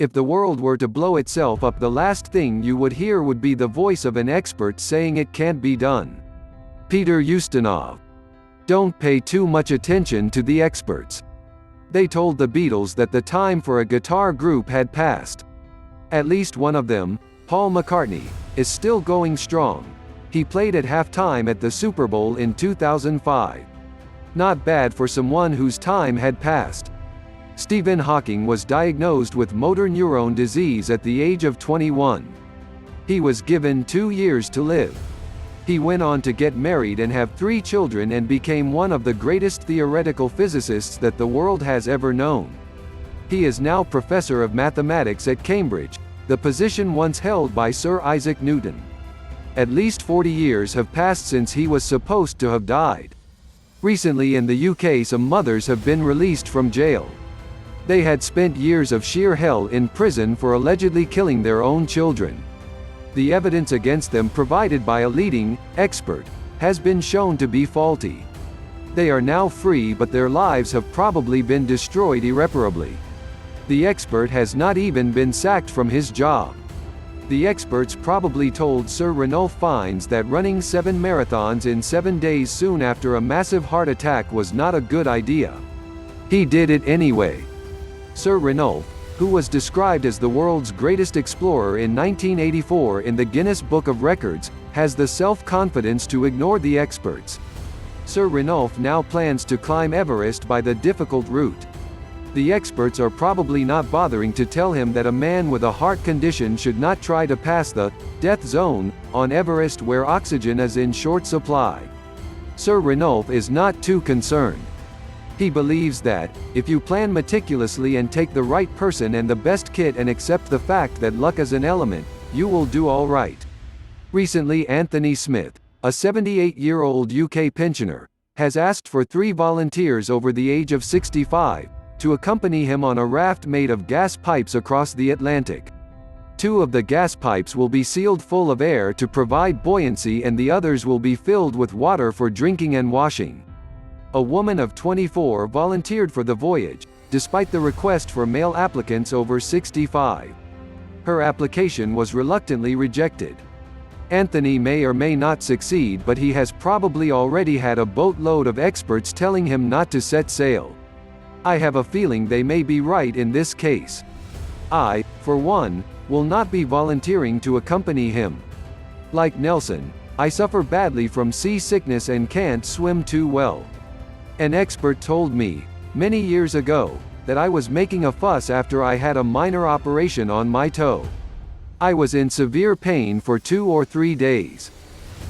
If the world were to blow itself up, the last thing you would hear would be the voice of an expert saying it can't be done. Peter Ustinov. Don't pay too much attention to the experts. They told the Beatles that the time for a guitar group had passed. At least one of them, Paul McCartney, is still going strong. He played at halftime at the Super Bowl in 2005. Not bad for someone whose time had passed. Stephen Hawking was diagnosed with motor neuron disease at the age of 21. He was given 2 years to live. He went on to get married and have 3 children and became one of the greatest theoretical physicists that the world has ever known. He is now professor of mathematics at Cambridge, the position once held by Sir Isaac Newton. At least 40 years have passed since he was supposed to have died. Recently in the UK, some mothers have been released from jail. They had spent years of sheer hell in prison for allegedly killing their own children. The evidence against them, provided by a leading expert, has been shown to be faulty. They are now free, but their lives have probably been destroyed irreparably. The expert has not even been sacked from his job. The experts probably told Sir Ranulph Fiennes that running 7 marathons in 7 days soon after a massive heart attack was not a good idea. He did it anyway. Sir Ranulph, who was described as the world's greatest explorer in 1984 in the Guinness Book of Records, has the self-confidence to ignore the experts. Sir Ranulph now plans to climb Everest by the difficult route. The experts are probably not bothering to tell him that a man with a heart condition should not try to pass the death zone on Everest, where oxygen is in short supply. Sir Ranulph is not too concerned. He believes that, if you plan meticulously and take the right person and the best kit and accept the fact that luck is an element, you will do all right. Recently, Anthony Smith, a 78-year-old UK pensioner, has asked for 3 volunteers over the age of 65 to accompany him on a raft made of gas pipes across the Atlantic. 2 of the gas pipes will be sealed full of air to provide buoyancy, and the others will be filled with water for drinking and washing. A woman of 24 volunteered for the voyage, despite the request for male applicants over 65. Her application was reluctantly rejected. Anthony may or may not succeed, but he has probably already had a boatload of experts telling him not to set sail. I have a feeling they may be right in this case. I, for one, will not be volunteering to accompany him. Like Nelson, I suffer badly from seasickness and can't swim too well. An expert told me, many years ago, that I was making a fuss after I had a minor operation on my toe. I was in severe pain for 2 or 3 days.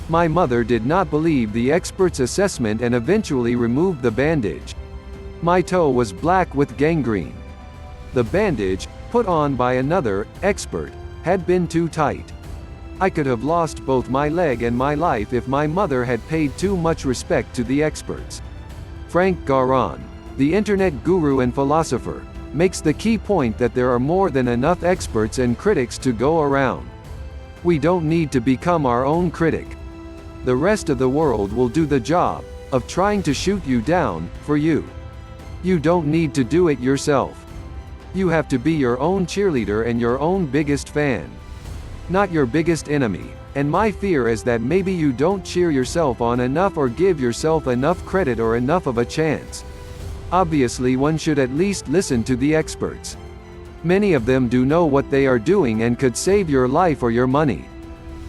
My mother did not believe the expert's assessment and eventually removed the bandage. My toe was black with gangrene. The bandage, put on by another expert, had been too tight. I could have lost both my leg and my life if my mother had paid too much respect to the experts. Frank Garon, the internet guru and philosopher, makes the key point that there are more than enough experts and critics to go around. We don't need to become our own critic. The rest of the world will do the job of trying to shoot you down for you. You don't need to do it yourself. You have to be your own cheerleader and your own biggest fan, not your biggest enemy. And my fear is that maybe you don't cheer yourself on enough or give yourself enough credit or enough of a chance. Obviously, one should at least listen to the experts. Many of them do know what they are doing and could save your life or your money.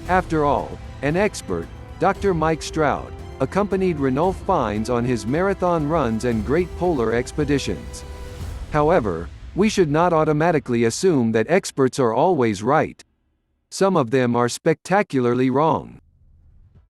After all, an expert, Dr. Mike Stroud, accompanied Ranulph Fiennes on his marathon runs and great polar expeditions. However, we should not automatically assume that experts are always right. Some of them are spectacularly wrong.